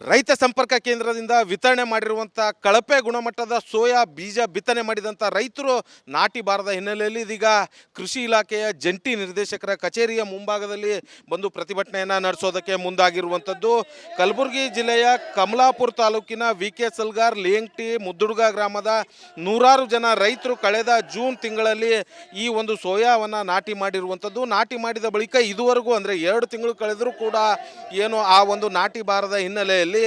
ರೈತ ಸಂಪರ್ಕ ಕೇಂದ್ರದಿಂದ ವಿತರಣೆ ಮಾಡಿರುವಂಥ ಕಳಪೆ ಗುಣಮಟ್ಟದ ಸೋಯಾ ಬೀಜ ಬಿತ್ತನೆ ಮಾಡಿದಂಥ ರೈತರು ನಾಟಿ ಬಾರದ ಹಿನ್ನೆಲೆಯಲ್ಲಿ ಇದೀಗ ಕೃಷಿ ಇಲಾಖೆಯ ಜಂಟಿ ನಿರ್ದೇಶಕರ ಕಚೇರಿಯ ಮುಂಭಾಗದಲ್ಲಿ ಬಂದು ಪ್ರತಿಭಟನೆಯನ್ನು ನಡೆಸೋದಕ್ಕೆ ಮುಂದಾಗಿರುವಂಥದ್ದು. ಕಲಬುರಗಿ ಜಿಲ್ಲೆಯ ಕಮಲಾಪುರ ತಾಲೂಕಿನ ವಿ.ಕೆ. ಸಲ್ಗಾರ್, ಲಿಯಂಗ್ಟಿ, ಮುದ್ದುಡ್ಗ ಗ್ರಾಮದ ನೂರಾರು ಜನ ರೈತರು ಕಳೆದ ಜೂನ್ ತಿಂಗಳಲ್ಲಿ ಈ ಒಂದು ಸೋಯಾವನ್ನು ನಾಟಿ ಮಾಡಿರುವಂಥದ್ದು. ನಾಟಿ ಮಾಡಿದ ಬಳಿಕ ಇದುವರೆಗೂ ಅಂದರೆ 2 ತಿಂಗಳು ಕಳೆದರೂ ಕೂಡ ಏನು ಆ ಒಂದು ನಾಟಿ ಬಾರದ ಹಿನ್ನೆಲೆಯಲ್ಲಿ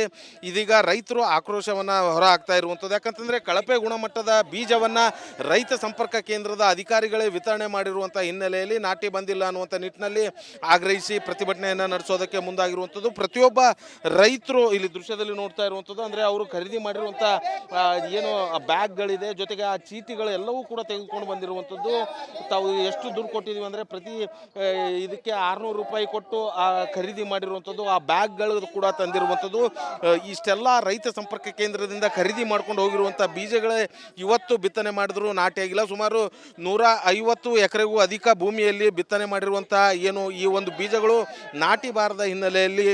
ಇದೀಗ ರೈತರು ಆಕ್ರೋಶವನ್ನು ಹೊರ ಹಾಕ್ತಾ ಇರುವಂಥದ್ದು. ಯಾಕಂತಂದರೆ ಕಳಪೆ ಗುಣಮಟ್ಟದ ಬೀಜವನ್ನು ರೈತ ಸಂಪರ್ಕ ಕೇಂದ್ರದ ಅಧಿಕಾರಿಗಳೇ ವಿತರಣೆ ಮಾಡಿರುವಂಥ ಹಿನ್ನೆಲೆಯಲ್ಲಿ ನಾಟಿ ಬಂದಿಲ್ಲ ಅನ್ನುವಂಥ ನಿಟ್ಟಿನಲ್ಲಿ ಆಗ್ರಹಿಸಿ ಪ್ರತಿಭಟನೆಯನ್ನು ನಡೆಸೋದಕ್ಕೆ ಮುಂದಾಗಿರುವಂಥದ್ದು. ಪ್ರತಿಯೊಬ್ಬ ರೈತರು ಇಲ್ಲಿ ದೃಶ್ಯದಲ್ಲಿ ನೋಡ್ತಾ ಇರುವಂಥದ್ದು ಅಂದರೆ ಅವರು ಖರೀದಿ ಮಾಡಿರುವಂಥ ಏನು ಬ್ಯಾಗ್ಗಳಿದೆ, ಜೊತೆಗೆ ಆ ಚೀಟಿಗಳು ಎಲ್ಲವೂ ಕೂಡ ತೆಗೆದುಕೊಂಡು ಬಂದಿರುವಂಥದ್ದು. ತಾವು ಎಷ್ಟು ದುಡ್ಡು ಕೊಟ್ಟಿದ್ದೀವಿ ಅಂದರೆ ಪ್ರತಿ ಇದಕ್ಕೆ 600 ರೂಪಾಯಿ ಕೊಟ್ಟು ಖರೀದಿ ಮಾಡಿರುವಂಥದ್ದು. ಆ ಬ್ಯಾಗ್ಗಳು ಕೂಡ ತಂದಿರುವಂಥದ್ದು. ಇಷ್ಟೆಲ್ಲ ರೈತ ಸಂಪರ್ಕ ಕೇಂದ್ರದಿಂದ ಖರೀದಿ ಮಾಡ್ಕೊಂಡು ಹೋಗಿರುವಂಥ ಬೀಜಗಳೇ ಇವತ್ತು ಬಿತ್ತನೆ ಮಾಡಿದ್ರು ನಾಟಿಯಾಗಿಲ್ಲ. ಸುಮಾರು 150 ಎಕರೆಗೂ ಅಧಿಕ ಭೂಮಿಯಲ್ಲಿ ಬಿತ್ತನೆ ಮಾಡಿರುವಂಥ ಏನು ಈ ಒಂದು ಬೀಜಗಳು ನಾಟಿ ಬಾರದ ಹಿನ್ನೆಲೆಯಲ್ಲಿ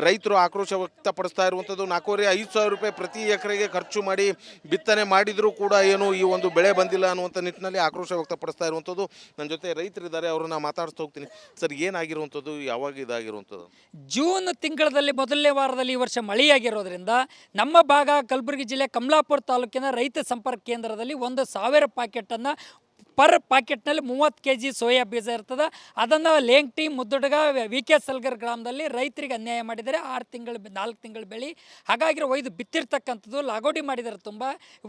ರೈತರು ಆಕ್ರೋಶ ವ್ಯಕ್ತಪಡಿಸ್ತಾ ಇರುವಂಥದ್ದು. 4,500 ರೂಪಾಯಿ ಪ್ರತಿ ಎಕರೆಗೆ ಖರ್ಚು ಮಾಡಿ ಬಿತ್ತನೆ ಮಾಡಿದರೂ ಕೂಡ ಏನು ಈ ಒಂದು ಬೆಳೆ ಬಂದಿಲ್ಲ ಅನ್ನುವಂಥ ನಿಟ್ಟಿನಲ್ಲಿ ಆಕ್ರೋಶ ವ್ಯಕ್ತಪಡಿಸ್ತಾ ಇರುವಂಥದ್ದು. ನನ್ನ ಜೊತೆ ರೈತರಿದ್ದಾರೆ, ಅವ್ರನ್ನ ಮಾತಾಡಿಸ್ತಾ ಹೋಗ್ತೀನಿ. ಸರ್, ಏನಾಗಿರುವಂಥದ್ದು, ಯಾವಾಗ ಇದಾಗಿರುವಂಥದ್ದು? ಜೂನ್ ತಿಂಗಳಲ್ಲಿ ಮೊದಲನೇ ವಾರದಲ್ಲಿ ಈ ವರ್ಷ ಮಳೆಯಾಗಿರೋದ್ರಿಂದ ನಮ್ಮ ಭಾಗ ಕಲಬುರಗಿ ಜಿಲ್ಲೆ ಕಮಲಾಪುರ ತಾಲೂಕಿನ ರೈತ ಸಂಪರ್ಕ ಕೇಂದ್ರದಲ್ಲಿ 1,000 ಪ್ಯಾಕೆಟನ್ನು ಪರ್ ಪ್ಯಾಕೆಟ್ನಲ್ಲಿ 30 kg ಸೋಯಾ ಬೀಜ ಇರ್ತದೆ. ಅದನ್ನು ಲೇಂಗ್ಟಿ, ಮುದ್ದುಡ್ಗ, ವಿ.ಕೆ. ಸಲ್ಗರ್ ಗ್ರಾಮದಲ್ಲಿ ರೈತರಿಗೆ ಅನ್ಯಾಯ ಮಾಡಿದ್ದಾರೆ. 4 ತಿಂಗಳು ಬೆಳೆ ಹಾಗಾಗಿ ಒಯ್ದು ಬಿತ್ತಿರ್ತಕ್ಕಂಥದ್ದು, ಲಾಗೋಡಿ ಮಾಡಿದ್ದಾರೆ. ತುಂಬ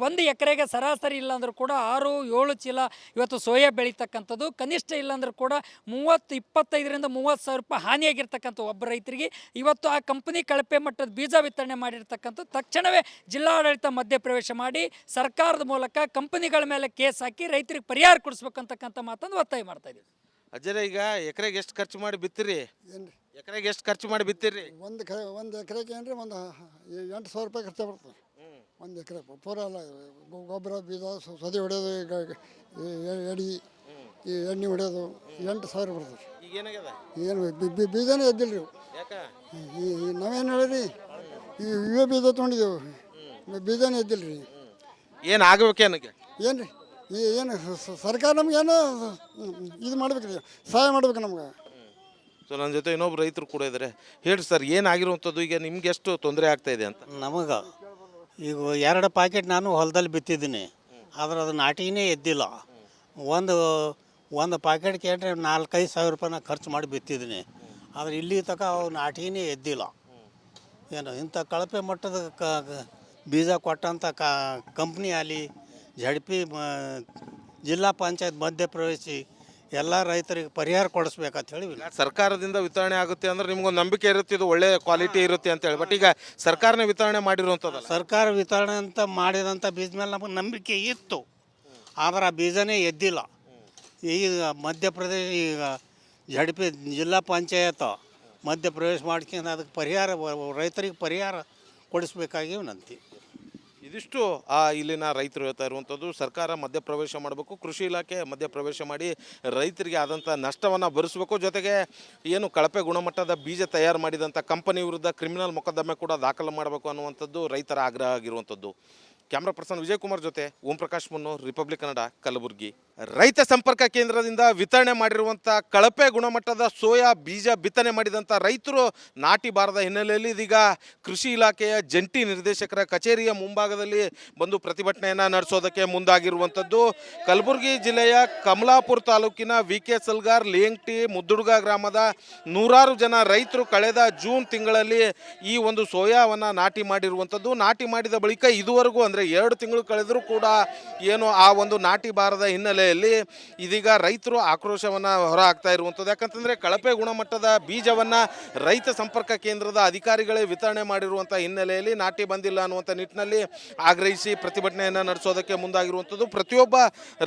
1 ಎಕರೆಗೆ ಸರಾಸರಿ ಇಲ್ಲಾಂದ್ರೂ ಕೂಡ 6-7 ಚೀಲ ಇವತ್ತು ಸೋಯಾ ಬೆಳೀತಕ್ಕಂಥದ್ದು. ಕನಿಷ್ಠ ಇಲ್ಲಾಂದ್ರೂ ಕೂಡ 25,000ರಿಂದ 30,000 ರೂಪಾಯಿ ಹಾನಿಯಾಗಿರ್ತಕ್ಕಂಥ ಒಬ್ಬ ರೈತರಿಗೆ ಇವತ್ತು ಆ ಕಂಪನಿ ಕಳಪೆ ಮಟ್ಟದ ಬೀಜ ವಿತರಣೆ ಮಾಡಿರ್ತಕ್ಕಂಥದ್ದು. ತಕ್ಷಣವೇ ಜಿಲ್ಲಾಡಳಿತ ಮಧ್ಯಪ್ರವೇಶ ಮಾಡಿ ಸರ್ಕಾರದ ಮೂಲಕ ಕಂಪನಿಗಳ ಮೇಲೆ ಕೇಸ್ ಹಾಕಿ ರೈತರಿಗೆ ಪರಿಹಾರ ಕೊಡಿಸ್ಬೇಕಂತಕ್ಕಂಥ ಮಾತನ್ನು ಒತ್ತಾಯ ಮಾಡ್ತಾ ಇದ್ದೀವಿ. ಅಜ್ಜರ, ಈಗ ಎಕರೆಗೆ ಎಷ್ಟು ಖರ್ಚು ಮಾಡಿ ಬಿತ್ತಿರಿ? ಎಕರೆಗೆ ಎಷ್ಟು ಖರ್ಚು ಮಾಡಿ ಬಿತ್ತಿರಿ? ಒಂದು ಎಕರೆಗೆ ಏನ್ರಿ ಒಂದು 8,000 ರೂಪಾಯಿ ಖರ್ಚು ಬರ್ತದೆ. 1 ಎಕರೆ ಪೂರ ಅಲ್ಲ, ಗೊಬ್ಬರ, ಬೀಜ, ಸದಿ ಹೊಡೆಯೋದು, ಎಡಿ, ಈ ಎಣ್ಣೆ ಹೊಡೆಯೋದು 8,000 ಬರ್ತದೆ. ಈಗ ಏನಾಗ್ಯದ? ಏನು ಬೀಜನೇ ಎದ್ದಿಲ್ಲ ರೀ. ಈ ನಾವೇನು ಹೇಳಿರಿ, ಈ ಇವೇ ಬೀಜ ತೊಗೊಂಡಿದ್ದೆವು, ಬೀಜನೇ ಎದ್ದಿಲ್ಲ ರೀ. ಏನು ಆಗಬೇಕೇನಕ್ಕೆ? ಏನು ರೀ, ಏನು ಸರ್ಕಾರ ನಮಗೇನು ಇದು ಮಾಡ್ಬೇಕು ರೀ, ಸಹಾಯ ಮಾಡ್ಬೇಕು ನಮ್ಗೆ. ಸೊ ನನ್ನ ಜೊತೆ ಇನ್ನೊಬ್ರು ರೈತರು ಕೂಡ ಇದ್ದಾರೆ. ಹೇಳಿ ಸರ್, ಏನಾಗಿರುವಂಥದ್ದು, ಈಗ ನಿಮ್ಗೆ ಎಷ್ಟು ತೊಂದರೆ ಆಗ್ತಾ ಇದೆ ಅಂತ? ನಮಗೆ ಈಗ 2 ಪ್ಯಾಕೆಟ್ ನಾನು ಹೊಲದಲ್ಲಿ ಬಿತ್ತಿದ್ದೀನಿ, ಆದ್ರೆ ಅದು ನಾಟಿನೇ ಎದ್ದಿಲ್ಲ. ಒಂದು ಪ್ಯಾಕೆಟ್ಗೆ ಏನ್ರಿ 4-5 ಸಾವಿರ ರೂಪಾಯಿನ ಖರ್ಚು ಮಾಡಿ ಬಿತ್ತಿದ್ದೀನಿ, ಆದರೆ ಇಲ್ಲಿ ತನಕ ಅವು ನಾಟಿನೇ ಎದ್ದಿಲ್ಲ. ಏನು ಇಂಥ ಕಳಪೆ ಮಟ್ಟದ ಬೀಜ ಕೊಟ್ಟಂಥ ಕಂಪ್ನಿ ಆಗಲಿ, ಜಡ್ಪಿ, ಜಿಲ್ಲಾ ಪಂಚಾಯತ್ ಮಧ್ಯಪ್ರವೇಶಿ ಎಲ್ಲ ರೈತರಿಗೆ ಪರಿಹಾರ ಕೊಡಿಸ್ಬೇಕಂತ ಹೇಳಿ. ಸರ್ಕಾರದಿಂದ ವಿತರಣೆ ಆಗುತ್ತೆ ಅಂದ್ರೆ ನಿಮ್ಗೊಂದು ನಂಬಿಕೆ ಇರುತ್ತೆ, ಇದು ಒಳ್ಳೆ ಕ್ವಾಲಿಟಿ ಇರುತ್ತೆ ಅಂತ ಹೇಳಿ. ಬಟ್ ಈಗ ಸರ್ಕಾರನೇ ವಿತರಣೆ ಮಾಡಿರುವಂಥದ್ದು. ಸರ್ಕಾರ ವಿತರಣೆ ಅಂತ ಮಾಡಿದಂಥ ಬೀಜ ಮೇಲೆ ನಮಗೆ ನಂಬಿಕೆ ಇತ್ತು, ಆದರೆ ಆ ಬೀಜನೇ ಎದ್ದಿಲ್ಲ. ಈಗ ಮಧ್ಯಪ್ರದೇಶ, ಈಗ ಜಡ್ಪಿ ಜಿಲ್ಲಾ ಪಂಚಾಯತ್ ಮಧ್ಯಪ್ರವೇಶ ಮಾಡ್ಕೊಂಡು ಅದಕ್ಕೆ ಪರಿಹಾರ, ರೈತರಿಗೆ ಪರಿಹಾರ ಕೊಡಿಸ್ಬೇಕಾಗಿ ವಿನಂತಿ. ಇದಿಷ್ಟು ಇಲ್ಲಿನ ರೈತರು ಹೇಳ್ತಾ ಇರುವಂಥದ್ದು. ಸರ್ಕಾರ ಮಧ್ಯಪ್ರವೇಶ ಮಾಡಬೇಕು, ಕೃಷಿ ಇಲಾಖೆ ಮಧ್ಯಪ್ರವೇಶ ಮಾಡಿ ರೈತರಿಗೆ ಆದಂಥ ನಷ್ಟವನ್ನು ಭರಿಸಬೇಕು. ಜೊತೆಗೆ ಏನು ಕಳಪೆ ಗುಣಮಟ್ಟದ ಬೀಜ ತಯಾರು ಮಾಡಿದಂಥ ಕಂಪನಿ ವಿರುದ್ಧ ಕ್ರಿಮಿನಲ್ ಮೊಕದ್ದಮೆ ಕೂಡ ದಾಖಲು ಮಾಡಬೇಕು ಅನ್ನುವಂಥದ್ದು ರೈತರ ಆಗ್ರಹ ಆಗಿರುವಂಥದ್ದು. ಕ್ಯಾಮ್ರಾ ಪರ್ಸನ್ ವಿಜಯ್ ಕುಮಾರ್ ಜೊತೆ ಓಂ ಪ್ರಕಾಶ್ ಮುನ್ನೂರ್, ರಿಪಬ್ಲಿಕ್ ಕನ್ನಡ, ಕಲಬುರಗಿ. ರೈತ ಸಂಪರ್ಕ ಕೇಂದ್ರದಿಂದ ವಿತರಣೆ ಮಾಡಿರುವಂಥ ಕಳಪೆ ಗುಣಮಟ್ಟದ ಸೋಯಾ ಬೀಜ ಬಿತ್ತನೆ ಮಾಡಿದಂಥ ರೈತರು ನಾಟಿ ಬಾರದ ಹಿನ್ನೆಲೆಯಲ್ಲಿ ಇದೀಗ ಕೃಷಿ ಇಲಾಖೆಯ ಜಂಟಿ ನಿರ್ದೇಶಕರ ಕಚೇರಿಯ ಮುಂಭಾಗದಲ್ಲಿ ಬಂದು ಪ್ರತಿಭಟನೆಯನ್ನು ನಡೆಸೋದಕ್ಕೆ ಮುಂದಾಗಿರುವಂಥದ್ದು. ಕಲಬುರಗಿ ಜಿಲ್ಲೆಯ ಕಮಲಾಪುರ ತಾಲೂಕಿನ ವಿ.ಕೆ. ಸಲ್ಗಾರ್, ಲಿಯಂಗ್ಟಿ, ಮುದ್ದುಡ್ಗ ಗ್ರಾಮದ ನೂರಾರು ಜನ ರೈತರು ಕಳೆದ ಜೂನ್ ತಿಂಗಳಲ್ಲಿ ಈ ಒಂದು ಸೋಯಾವನ್ನು ನಾಟಿ ಮಾಡಿರುವಂಥದ್ದು. ನಾಟಿ ಮಾಡಿದ ಬಳಿಕ ಇದುವರೆಗೂ ಅಂದರೆ 2 ತಿಂಗಳು ಕಳೆದರೂ ಕೂಡ ಏನು ಆ ಒಂದು ನಾಟಿ ಬಾರದ ಹಿನ್ನೆಲೆಯಲ್ಲಿ ಇದೀಗ ರೈತರು ಆಕ್ರೋಶವನ್ನು ಹೊರ ಹಾಕ್ತಾ ಇರುವಂಥದ್ದು. ಯಾಕಂತಂದರೆ ಕಳಪೆ ಗುಣಮಟ್ಟದ ಬೀಜವನ್ನು ರೈತ ಸಂಪರ್ಕ ಕೇಂದ್ರದ ಅಧಿಕಾರಿಗಳೇ ವಿತರಣೆ ಮಾಡಿರುವಂಥ ಹಿನ್ನೆಲೆಯಲ್ಲಿ ನಾಟಿ ಬಂದಿಲ್ಲ ಅನ್ನುವಂಥ ನಿಟ್ಟಿನಲ್ಲಿ ಆಗ್ರಹಿಸಿ ಪ್ರತಿಭಟನೆಯನ್ನು ನಡೆಸೋದಕ್ಕೆ ಮುಂದಾಗಿರುವಂಥದ್ದು. ಪ್ರತಿಯೊಬ್ಬ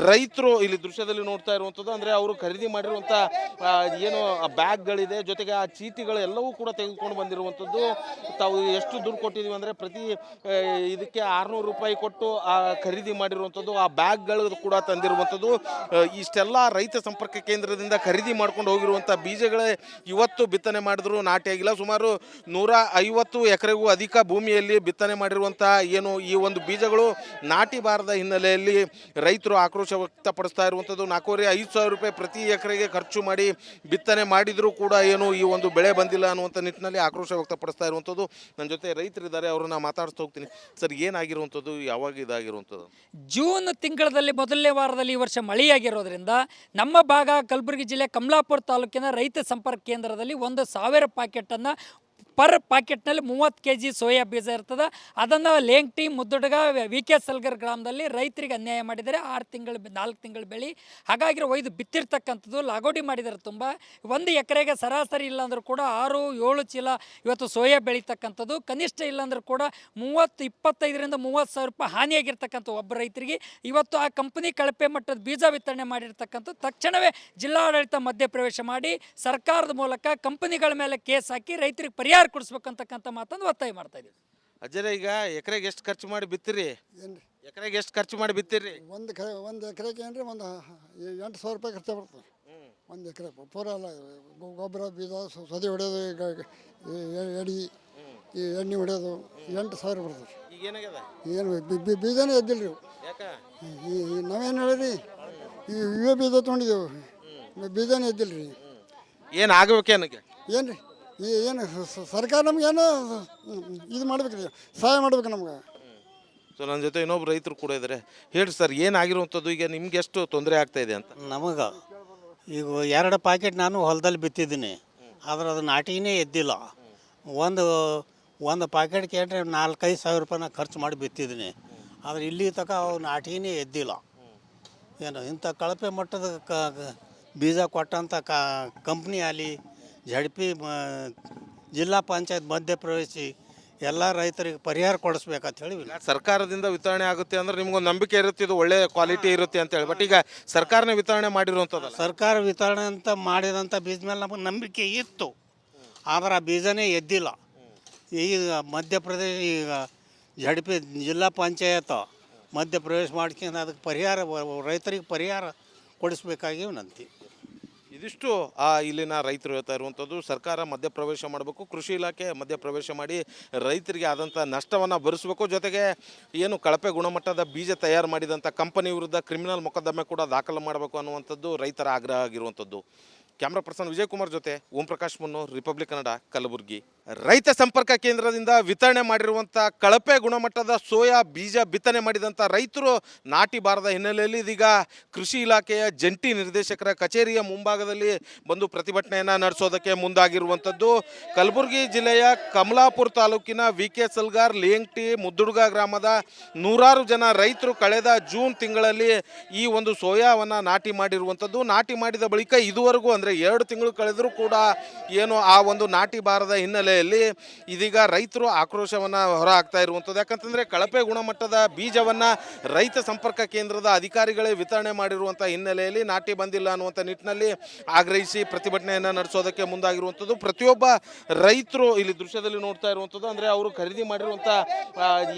ರೈತರು ಇಲ್ಲಿ ದೃಶ್ಯದಲ್ಲಿ ನೋಡ್ತಾ ಇರುವಂಥದ್ದು ಅಂದರೆ ಅವರು ಖರೀದಿ ಮಾಡಿರುವಂಥ ಏನು ಬ್ಯಾಗ್ಗಳಿದೆ, ಜೊತೆಗೆ ಆ ಚೀಟಿಗಳು ಎಲ್ಲವೂ ಕೂಡ ತೆಗೆದುಕೊಂಡು ಬಂದಿರುವಂಥದ್ದು. ತಾವು ಎಷ್ಟು ದುಡ್ಡು ಕೊಟ್ಟಿದ್ದೀವಿ ಅಂದರೆ ಪ್ರತಿ ಇದಕ್ಕೆ 600 ರೂಪಾಯಿ ಕೊಟ್ಟು ಖರೀದಿ ಮಾಡಿರುವಂಥದ್ದು, ಆ ಬ್ಯಾಗ್ಗಳು ಕೂಡ ತಂದಿರುವಂಥದ್ದು. ಇಷ್ಟೆಲ್ಲ ರೈತ ಸಂಪರ್ಕ ಕೇಂದ್ರದಿಂದ ಖರೀದಿ ಮಾಡ್ಕೊಂಡು ಹೋಗಿರುವಂಥ ಬೀಜಗಳೇ ಇವತ್ತು ಬಿತ್ತನೆ ಮಾಡಿದ್ರು ನಾಟಿಯಾಗಿಲ್ಲ. ಸುಮಾರು 150 ಎಕರೆಗೂ ಅಧಿಕ ಭೂಮಿಯಲ್ಲಿ ಬಿತ್ತನೆ ಮಾಡಿರುವಂಥ ಏನು ಈ ಒಂದು ಬೀಜಗಳು ನಾಟಿ ಬಾರದ ಹಿನ್ನೆಲೆಯಲ್ಲಿ ರೈತರು ಆಕ್ರೋಶ ವ್ಯಕ್ತಪಡಿಸ್ತಾ ಇರುವಂಥದ್ದು. 4,500 ರೂಪಾಯಿ ಪ್ರತಿ ಎಕರೆಗೆ ಖರ್ಚು ಮಾಡಿ ಬಿತ್ತನೆ ಮಾಡಿದರೂ ಕೂಡ ಏನು ಈ ಒಂದು ಬೆಳೆ ಬಂದಿಲ್ಲ ಅನ್ನುವಂಥ ನಿಟ್ಟಿನಲ್ಲಿ ಆಕ್ರೋಶ ವ್ಯಕ್ತಪಡಿಸ್ತಾ ಇರುವಂಥದ್ದು. ನನ್ನ ಜೊತೆ ರೈತರಿದ್ದಾರೆ, ಅವ್ರನ್ನ ಮಾತಾಡ್ತಾ ಹೋಗ್ತೀನಿ. ಸರ್, ಏನಾಗಿರುವಂಥದ್ದು, ಯಾವಾಗ ಇದಾಗಿರುವಂಥದ್ದು? ಜೂನ್ ತಿಂಗಳಲ್ಲಿ ಮೊದಲನೇ ವಾರದಲ್ಲಿ ಈ ವರ್ಷ ಮಳೆಯಾಗಿರೋದ್ರಿಂದ ನಮ್ಮ ಭಾಗ ಕಲಬುರಗಿ ಜಿಲ್ಲೆ ಕಮಲಾಪುರ ತಾಲೂಕಿನ ರೈತ ಸಂಪರ್ಕ ಕೇಂದ್ರದಲ್ಲಿ 1,000 ಪ್ಯಾಕೆಟನ್ನು ಪರ್ ಪ್ಯಾಕೆಟ್ನಲ್ಲಿ 30 kg ಸೋಯಾ ಬೀಜ ಇರ್ತದೆ. ಅದನ್ನು ಲೇಂಗ್ಟಿ ಮುದ್ದುಡ್ಗ VK ಸಲ್ಗರ್ ಗ್ರಾಮದಲ್ಲಿ ರೈತರಿಗೆ ಅನ್ಯಾಯ ಮಾಡಿದ್ದಾರೆ. 4 ತಿಂಗಳು ಬೆಳೆ ಹಾಗಾಗಿ ಒಯ್ದು ಬಿತ್ತಿರ್ತಕ್ಕಂಥದ್ದು ಲಾಗೋಡಿ ಮಾಡಿದ್ದಾರೆ. ತುಂಬ ಒಂದು ಎಕರೆಗೆ ಸರಾಸರಿ ಇಲ್ಲಾಂದ್ರೂ ಕೂಡ 6-7 ಚೀಲ ಇವತ್ತು ಸೋಯಾ ಬೆಳೀತಕ್ಕಂಥದ್ದು. ಕನಿಷ್ಠ ಇಲ್ಲಾಂದ್ರೂ ಕೂಡ 25,000 ರಿಂದ 30,000 ರೂಪಾಯಿ ಹಾನಿಯಾಗಿರ್ತಕ್ಕಂಥ ಒಬ್ಬ ರೈತರಿಗೆ ಇವತ್ತು ಆ ಕಂಪನಿ ಕಳಪೆ ಮಟ್ಟದ ಬೀಜ ವಿತರಣೆ ಮಾಡಿರ್ತಕ್ಕಂಥ ತಕ್ಷಣವೇ ಜಿಲ್ಲಾಡಳಿತ ಮಧ್ಯಪ್ರವೇಶ ಮಾಡಿ ಸರ್ಕಾರದ ಮೂಲಕ ಕಂಪನಿಗಳ ಮೇಲೆ ಕೇಸ್ ಹಾಕಿ ರೈತರಿಗೆ ಪರಿಹಾರ ಕೊಡಿಸ್ಬೇಕಂತಕ್ಕಂಥ ಮಾತನ್ನು ಒತ್ತಾಯ ಮಾಡ್ತಾ ಇದ್ದೀವಿ. ಅಜ್ಜರೇ, ಈಗ ಎಕರೆಗೆ ಎಷ್ಟು ಖರ್ಚು ಮಾಡಿ ಬಿತ್ತಿರಿ? ಏನು ರೀ, ಎಕರೆಗೆ ಎಷ್ಟು ಖರ್ಚು ಮಾಡಿ ಬಿತ್ತಿರಿ? ಒಂದು ಎಕರೆಗೆ ಏನು ರೀ ಒಂದು 8,000 ರೂಪಾಯಿ ಖರ್ಚು ಬರ್ತದೆ. ಒಂದು ಎಕರೆ ಪೂರ ಎಲ್ಲ ಗೊಬ್ಬರ ಬೀಜ ಸದಿ ಹೊಡೆಯೋದು, ಎಡಿ ಈ ಎಣ್ಣೆ ಹೊಡೆಯೋದು 8,000 ಬರ್ತದೆ. ಈಗ ಏನಾಗ್ಯದ? ಏನು ಬೀಜನೇ ಎದ್ದಿಲ್ಲ ರೀ. ಯಾಕೆ? ನಾವೇನು ಹೇಳಿರಿ, ಇವೇ ಬೀಜ ತೊಗೊಂಡಿದ್ದೆವು, ಬೀಜನೇ ಎದ್ದಿಲ್ಲ ರೀ. ಏನು ಆಗಬೇಕು ಏನಕ್ಕೆ? ಏನು ರೀ, ಏನು ಸರ್ಕಾರ ನಮಗೇನು ಇದು ಮಾಡ್ಬೇಕು ರೀ, ಸಹಾಯ ಮಾಡ್ಬೇಕು ನಮ್ಗೆ. ಸೊ ನನ್ನ ಜೊತೆ ಇನ್ನೊಬ್ರು ರೈತರು ಕೂಡ ಇದ್ದಾರೆ. ಹೇಳಿ ಸರ್, ಏನಾಗಿರುವಂಥದ್ದು, ಈಗ ನಿಮ್ಗೆ ಎಷ್ಟು ತೊಂದರೆ ಆಗ್ತಾ ಇದೆ ಅಂತ? ನಮಗೆ ಈಗ 2 ಪ್ಯಾಕೆಟ್ ನಾನು ಹೊಲದಲ್ಲಿ ಬಿತ್ತಿದ್ದೀನಿ, ಆದ್ರೆ ಅದು ನಾಟಿನೇ ಎದ್ದಿಲ್ಲ. ಒಂದು ಪ್ಯಾಕೆಟ್ಗೆ ಏನ್ರಿ 4-5 ಸಾವಿರ ರೂಪಾಯಿನ ಖರ್ಚು ಮಾಡಿ ಬಿತ್ತಿದ್ದೀನಿ, ಆದರೆ ಇಲ್ಲಿ ತನಕ ಅವು ನಾಟಿನೇ ಎದ್ದಿಲ್ಲ. ಏನು ಇಂಥ ಕಳಪೆ ಮಟ್ಟದ ಬೀಜ ಕೊಟ್ಟಂಥ ಕಂಪ್ನಿ ಆಗಲಿ, ZP ಜಿಲ್ಲಾ ಪಂಚಾಯತ್ ಮಧ್ಯಪ್ರವೇಶಿ ಎಲ್ಲ ರೈತರಿಗೆ ಪರಿಹಾರ ಕೊಡಿಸ್ಬೇಕಂತ ಹೇಳಿ. ಸರ್ಕಾರದಿಂದ ವಿತರಣೆ ಆಗುತ್ತೆ ಅಂದ್ರೆ ನಿಮ್ಗೊಂದು ನಂಬಿಕೆ ಇರುತ್ತೆ, ಇದು ಒಳ್ಳೆ ಕ್ವಾಲಿಟಿ ಇರುತ್ತೆ ಅಂತ ಹೇಳಿ. ಬಟ್ ಈಗ ಸರ್ಕಾರನೇ ವಿತರಣೆ ಮಾಡಿರುವಂಥದ್ದಲ್ಲ. ಸರ್ಕಾರ ವಿತರಣೆ ಅಂತ ಮಾಡಿದಂಥ ಬೀಜ ಮೇಲೆ ನಮಗೆ ನಂಬಿಕೆ ಇತ್ತು, ಆದರೆ ಆ ಬೀಜನೇ ಎದ್ದಿಲ್ಲ. ಈಗ ಮಧ್ಯಪ್ರದೇಶ ಈಗ ZP ಜಿಲ್ಲಾ ಪಂಚಾಯತ್ ಮಧ್ಯಪ್ರವೇಶ ಮಾಡ್ಕೊಂಡು ಅದಕ್ಕೆ ಪರಿಹಾರ ರೈತರಿಗೆ ಪರಿಹಾರ ಕೊಡಿಸ್ಬೇಕಾಗಿ ವಿನಂತಿ. ಇದಿಷ್ಟು ಇಲ್ಲಿನ ರೈತರು ಹೇಳ್ತಾ ಇರುವಂಥದ್ದು. ಸರ್ಕಾರ ಮಧ್ಯಪ್ರವೇಶ ಮಾಡಬೇಕು, ಕೃಷಿ ಇಲಾಖೆ ಮಧ್ಯಪ್ರವೇಶ ಮಾಡಿ ರೈತರಿಗೆ ಆದಂಥ ನಷ್ಟವನ್ನು ಭರಿಸಬೇಕು. ಜೊತೆಗೆ ಏನು ಕಳಪೆ ಗುಣಮಟ್ಟದ ಬೀಜ ತಯಾರು ಮಾಡಿದಂಥ ಕಂಪನಿ ವಿರುದ್ಧ ಕ್ರಿಮಿನಲ್ ಮೊಕದ್ದಮೆ ಕೂಡ ದಾಖಲು ಮಾಡಬೇಕು ಅನ್ನುವಂಥದ್ದು ರೈತರ ಆಗ್ರಹ ಆಗಿರುವಂಥದ್ದು. ಕ್ಯಾಮ್ರಾ ಪರ್ಸನ್ ವಿಜಯ್ ಕುಮಾರ್ ಜೊತೆ ಓಂ ಪ್ರಕಾಶ್ ಮುನ್ನೂರ್, ರಿಪಬ್ಲಿಕ್ ಕನ್ನಡ, ಕಲಬುರಗಿ. ರೈತ ಸಂಪರ್ಕ ಕೇಂದ್ರದಿಂದ ವಿತರಣೆ ಮಾಡಿರುವಂಥ ಕಳಪೆ ಗುಣಮಟ್ಟದ ಸೋಯಾ ಬೀಜ ಬಿತ್ತನೆ ಮಾಡಿದಂಥ ರೈತರು ನಾಟಿ ಬಾರದ ಹಿನ್ನೆಲೆಯಲ್ಲಿ ಇದೀಗ ಕೃಷಿ ಇಲಾಖೆಯ ಜಂಟಿ ನಿರ್ದೇಶಕರ ಕಚೇರಿಯ ಮುಂಭಾಗದಲ್ಲಿ ಬಂದು ಪ್ರತಿಭಟನೆಯನ್ನು ನಡೆಸೋದಕ್ಕೆ ಮುಂದಾಗಿರುವಂಥದ್ದು. ಕಲಬುರಗಿ ಜಿಲ್ಲೆಯ ಕಮಲಾಪುರ ತಾಲೂಕಿನ VK ಸಲ್ಗಾರ್, ಲೇಂಗ್ಟಿ, ಮುದ್ದುಡ್ಗ ಗ್ರಾಮದ 100 ಜನ ರೈತರು ಕಳೆದ ಜೂನ್ ತಿಂಗಳಲ್ಲಿ ಈ ಒಂದು ಸೋಯಾವನ್ನು ನಾಟಿ ಮಾಡಿರುವಂಥದ್ದು. ನಾಟಿ ಮಾಡಿದ ಬಳಿಕ ಇದುವರೆಗೂ ಅಂದರೆ 2 ತಿಂಗಳು ಕಳೆದರೂ ಕೂಡ ಏನು ಆ ಒಂದು ನಾಟಿ ಬಾರದ ಹಿನ್ನೆಲೆಯಲ್ಲಿ ಇದೀಗ ರೈತರು ಆಕ್ರೋಶವನ್ನು ಹೊರ ಹಾಕ್ತಾ ಇರುವಂಥದ್ದು. ಯಾಕಂತಂದರೆ ಕಳಪೆ ಗುಣಮಟ್ಟದ ಬೀಜವನ್ನು ರೈತ ಸಂಪರ್ಕ ಕೇಂದ್ರದ ಅಧಿಕಾರಿಗಳೇ ವಿತರಣೆ ಮಾಡಿರುವಂಥ ಹಿನ್ನೆಲೆಯಲ್ಲಿ ನಾಟಿ ಬಂದಿಲ್ಲ ಅನ್ನುವಂಥ ನಿಟ್ಟಿನಲ್ಲಿ ಆಗ್ರಹಿಸಿ ಪ್ರತಿಭಟನೆಯನ್ನು ನಡೆಸೋದಕ್ಕೆ ಮುಂದಾಗಿರುವಂಥದ್ದು. ಪ್ರತಿಯೊಬ್ಬ ರೈತರು ಇಲ್ಲಿ ದೃಶ್ಯದಲ್ಲಿ ನೋಡ್ತಾ ಇರುವಂಥದ್ದು ಅಂದರೆ ಅವರು ಖರೀದಿ ಮಾಡಿರುವಂಥ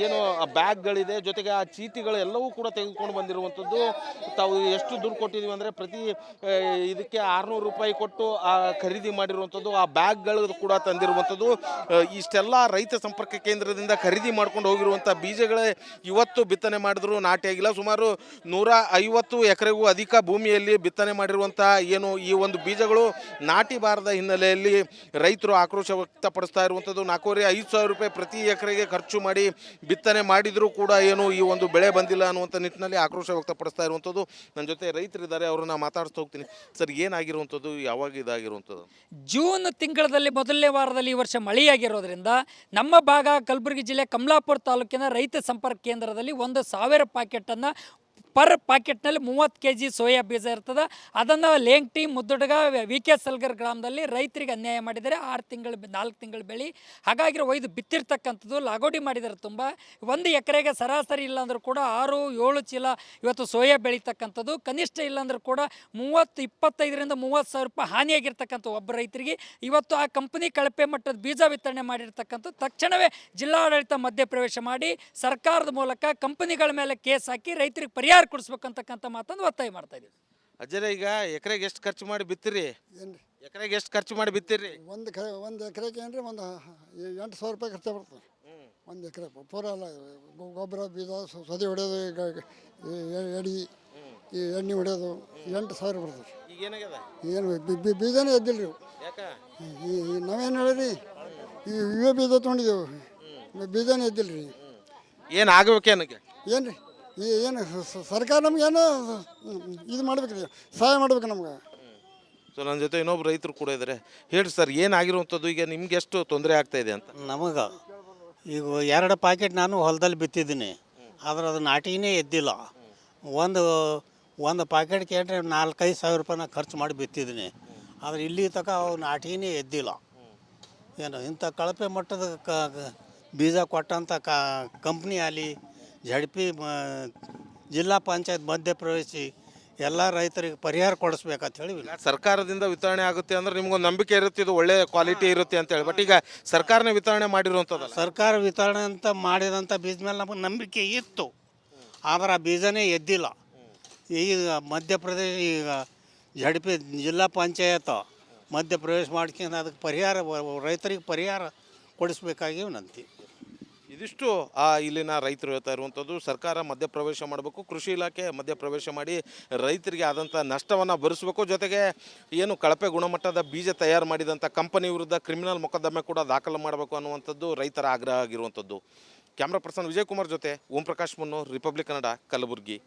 ಏನು ಬ್ಯಾಗ್ಗಳಿದೆ, ಜೊತೆಗೆ ಆ ಚೀಟಿಗಳು ಎಲ್ಲವೂ ಕೂಡ ತೆಗೆದುಕೊಂಡು ಬಂದಿರುವಂಥದ್ದು. ತಾವು ಎಷ್ಟು ದುಡ್ಡು ಕೊಟ್ಟಿದ್ದೀವಿ ಅಂದರೆ ಪ್ರತಿ ಇದಕ್ಕೆ 600 ರೂಪಾಯಿ ಕೊಟ್ಟು ಖರೀದಿ ಮಾಡಿರುವಂಥದ್ದು, ಆ ಬ್ಯಾಗ್ಗಳು ಕೂಡ ತಂದಿರುವಂಥದ್ದು. ಇಷ್ಟೆಲ್ಲ ರೈತ ಸಂಪರ್ಕ ಕೇಂದ್ರದಿಂದ ಖರೀದಿ ಮಾಡ್ಕೊಂಡು ಹೋಗಿರುವಂಥ ಬೀಜಗಳೇ ಇವತ್ತು ಬಿತ್ತನೆ ಮಾಡಿದ್ರು ನಾಟಿಯಾಗಿಲ್ಲ. ಸುಮಾರು 150 ಎಕರೆಗೂ ಅಧಿಕ ಭೂಮಿಯಲ್ಲಿ ಬಿತ್ತನೆ ಮಾಡಿರುವಂಥ ಏನು ಈ ಒಂದು ಬೀಜಗಳು ನಾಟಿ ಬಾರದ ಹಿನ್ನೆಲೆಯಲ್ಲಿ ರೈತರು ಆಕ್ರೋಶ ವ್ಯಕ್ತಪಡಿಸ್ತಾ ಇರುವಂಥದ್ದು. 4,500 ರೂಪಾಯಿ ಪ್ರತಿ ಎಕರೆಗೆ ಖರ್ಚು ಮಾಡಿ ಬಿತ್ತನೆ ಮಾಡಿದರೂ ಕೂಡ ಏನು ಈ ಒಂದು ಬೆಳೆ ಬಂದಿಲ್ಲ ಅನ್ನುವಂಥ ನಿಟ್ಟಿನಲ್ಲಿ ಆಕ್ರೋಶ ವ್ಯಕ್ತಪಡಿಸ್ತಾ ಇರುವಂಥದ್ದು. ನನ್ನ ಜೊತೆ ರೈತರಿದ್ದಾರೆ, ಅವ್ರನ್ನ ಮಾತಾಡ್ತಾ ಹೋಗ್ತೀನಿ. ಸರ್, ಏನಾಗಿರುವಂಥದ್ದು, ಯಾವಾಗ ಇದಾಗಿರುವಂಥದ್ದು? ಜೂನ್ ತಿಂಗಳಲ್ಲಿ ಮೊದಲನೇ ವಾರದಲ್ಲಿ ಈ ವರ್ಷ ಮಳೆಯಾಗಿರೋದ್ರಿಂದ ನಮ್ಮ ಭಾಗ ಕಲಬುರಗಿ ಜಿಲ್ಲೆ ಕಮಲಾಪುರ ತಾಲೂಕಿನ ರೈತ ಸಂಪರ್ಕ ಕೇಂದ್ರದಲ್ಲಿ 1,000 ಪ್ಯಾಕೆಟನ್ನು ಪರ್ ಪಾಕೆಟ್ನಲ್ಲಿ 30 kg ಸೋಯಾ ಬೀಜ ಇರ್ತದೆ. ಅದನ್ನು ಲೇಂಗ್ಟಿ ಮುದ್ದುಡ್ಗ VK ಸಲ್ಗರ್ ಗ್ರಾಮದಲ್ಲಿ ರೈತರಿಗೆ ಅನ್ಯಾಯ ಮಾಡಿದ್ದಾರೆ. 4 ತಿಂಗಳು ಬೆಳೆ ಹಾಗಾಗಿ ಒಯ್ದು ಬಿತ್ತಿರ್ತಕ್ಕಂಥದ್ದು ಲಾಗೋಡಿ ಮಾಡಿದ್ದಾರೆ. ತುಂಬ 1 ಎಕರೆಗೆ ಸರಾಸರಿ ಇಲ್ಲಾಂದ್ರೂ ಕೂಡ 6-7 ಚೀಲ ಇವತ್ತು ಸೋಯಾ ಬೆಳೀತಕ್ಕಂಥದ್ದು. ಕನಿಷ್ಠ ಇಲ್ಲಾಂದ್ರೂ ಕೂಡ 25,000 ರಿಂದ 30,000 ರೂಪಾಯಿ ಹಾನಿಯಾಗಿರ್ತಕ್ಕಂಥ ಒಬ್ಬ ರೈತರಿಗೆ ಇವತ್ತು ಆ ಕಂಪನಿ ಕಳಪೆ ಮಟ್ಟದ ಬೀಜ ವಿತರಣೆ ಮಾಡಿರ್ತಕ್ಕಂಥ ತಕ್ಷಣವೇ ಜಿಲ್ಲಾಡಳಿತ ಮಧ್ಯಪ್ರವೇಶ ಮಾಡಿ ಸರ್ಕಾರದ ಮೂಲಕ ಕಂಪನಿಗಳ ಮೇಲೆ ಕೇಸ್ ಹಾಕಿ ರೈತರಿಗೆ ಪರಿಹಾರ ಕೊಡಿಸ್ಬೇಕಂತಕ್ಕಂಥ ಮಾತನ್ನು ಒತ್ತಾಯ ಮಾಡ್ತಾ ಇದ್ದೀವಿ. ಅಜ್ಜರ, ಈಗ ಎಕರೆಗೆ ಎಷ್ಟು ಖರ್ಚು ಮಾಡಿ ಬಿತ್ತಿರಿ? ಏನು ರೀ ಎಕರೆಗೆ ಎಷ್ಟು ಖರ್ಚು ಮಾಡಿ ಬಿತ್ತಿರಿ? ಒಂದು ಎಕರೆಗೆ ಏನು ರೀ ಒಂದು 8,000 ರೂಪಾಯಿ ಖರ್ಚು ಬರ್ತದೆ. ಒಂದು ಎಕರೆ ಪೂರ ಎಲ್ಲ ಗೊಬ್ಬರ ಬೀಜ ಸದಿ ಹೊಡೆಯೋದು, ಎಡಿ ಈ ಎಣ್ಣೆ ಹೊಡೆಯೋದು 8,000 ಬರ್ತದೆ. ಈಗ ಏನಾಗ್ಯದ? ಏನು ಬೀಜನೇ ಎದ್ದಿಲ್ಲ ರೀ. ಯಾಕೆ? ನಾವೇನು ಹೇಳಿರಿ, ಇವೇ ಬೀಜ ತೊಗೊಂಡಿದ್ದೆವು, ಬೀಜನೇ ಎದ್ದಿಲ್ಲ ರೀ. ಏನು ಆಗ್ಬೇಕೇನಕ್ಕೆ? ಏನು ರೀ ಏನು ಸರ್ಕಾರ ನಮಗೇನು ಇದು ಮಾಡ್ಬೇಕು ರೀ, ಸಹಾಯ ಮಾಡ್ಬೇಕು ನಮ್ಗೆ. ಸೊ ನನ್ನ ಜೊತೆ ಇನ್ನೊಬ್ರು ರೈತರು ಕೂಡ ಇದ್ದಾರೆ. ಹೇಳಿ ಸರ್, ಏನಾಗಿರುವಂಥದ್ದು? ಈಗ ನಿಮ್ಗೆ ಎಷ್ಟು ತೊಂದರೆ ಆಗ್ತಾ ಇದೆ ಅಂತ? ನಮಗೆ ಈಗ 2 ಪ್ಯಾಕೆಟ್ ನಾನು ಹೊಲದಲ್ಲಿ ಬಿತ್ತಿದ್ದೀನಿ, ಆದ್ರೆ ಅದು ನಾಟಿನೇ ಎದ್ದಿಲ್ಲ. ಒಂದು ಪ್ಯಾಕೆಟ್ಗೆ ಏನ್ರಿ 4-5 ಸಾವಿರ ರೂಪಾಯಿನ ಖರ್ಚು ಮಾಡಿ ಬಿತ್ತಿದ್ದೀನಿ, ಆದರೆ ಇಲ್ಲಿ ತನಕ ಅವು ನಾಟಿನೇ ಎದ್ದಿಲ್ಲ. ಏನು ಇಂಥ ಕಳಪೆ ಮಟ್ಟದ ಬೀಜ ಕೊಟ್ಟಂಥ ಕಂಪ್ನಿ ಆಗಲಿ, ZP ಜಿಲ್ಲಾ ಪಂಚಾಯತ್ ಮಧ್ಯಪ್ರವೇಶಿ ಎಲ್ಲ ರೈತರಿಗೆ ಪರಿಹಾರ ಕೊಡಿಸ್ಬೇಕಂತ ಹೇಳಿ ಸರ್ಕಾರದಿಂದ ವಿತರಣೆ ಆಗುತ್ತೆ ಅಂದ್ರೆ ನಿಮ್ಗೊಂದು ನಂಬಿಕೆ ಇರುತ್ತೆ, ಇದು ಒಳ್ಳೆ ಕ್ವಾಲಿಟಿ ಇರುತ್ತೆ ಅಂತ ಹೇಳಿ. ಬಟ್ ಈಗ ಸರ್ಕಾರನೇ ವಿತರಣೆ ಮಾಡಿರುವಂಥದ್ದಲ್ಲ. ಸರ್ಕಾರ ವಿತರಣೆ ಅಂತ ಮಾಡಿದಂಥ ಬೀಜ ಮೇಲೆ ನಮಗೆ ನಂಬಿಕೆ ಇತ್ತು, ಆದರೆ ಆ ಬೀಜನೇ ಎದ್ದಿಲ್ಲ. ಈಗ ಮಧ್ಯಪ್ರದೇಶ ಈಗ ZP ಜಿಲ್ಲಾ ಪಂಚಾಯತ್ ಮಧ್ಯಪ್ರವೇಶ ಮಾಡ್ಕೊಂಡು ಅದಕ್ಕೆ ಪರಿಹಾರ ರೈತರಿಗೆ ಪರಿಹಾರ ಕೊಡಿಸ್ಬೇಕಾಗಿ ವಿನಂತಿ. ಇದಿಷ್ಟು ಇಲ್ಲಿನ ರೈತರು ಹೇಳ್ತಾ ಇರುವಂಥದ್ದು. ಸರ್ಕಾರ ಮಧ್ಯಪ್ರವೇಶ ಮಾಡಬೇಕು, ಕೃಷಿ ಇಲಾಖೆ ಮಧ್ಯಪ್ರವೇಶ ಮಾಡಿ ರೈತರಿಗೆ ಆದಂಥ ನಷ್ಟವನ್ನು ಭರಿಸಬೇಕು. ಜೊತೆಗೆ ಏನು ಕಳಪೆ ಗುಣಮಟ್ಟದ ಬೀಜ ತಯಾರು ಮಾಡಿದಂಥ ಕಂಪನಿ ವಿರುದ್ಧ ಕ್ರಿಮಿನಲ್ ಮೊಕದ್ದಮೆ ಕೂಡ ದಾಖಲು ಮಾಡಬೇಕು ಅನ್ನುವಂಥದ್ದು ರೈತರ ಆಗ್ರಹ ಆಗಿರುವಂಥದ್ದು. ಕ್ಯಾಮ್ರಾ ಪರ್ಸನ್ ವಿಜಯ್ ಕುಮಾರ್ ಜೊತೆ ಓಂ ಪ್ರಕಾಶ್ ಮುನ್ನೂರ್, ರಿಪಬ್ಲಿಕ್ ಕನ್ನಡ, ಕಲಬುರಗಿ.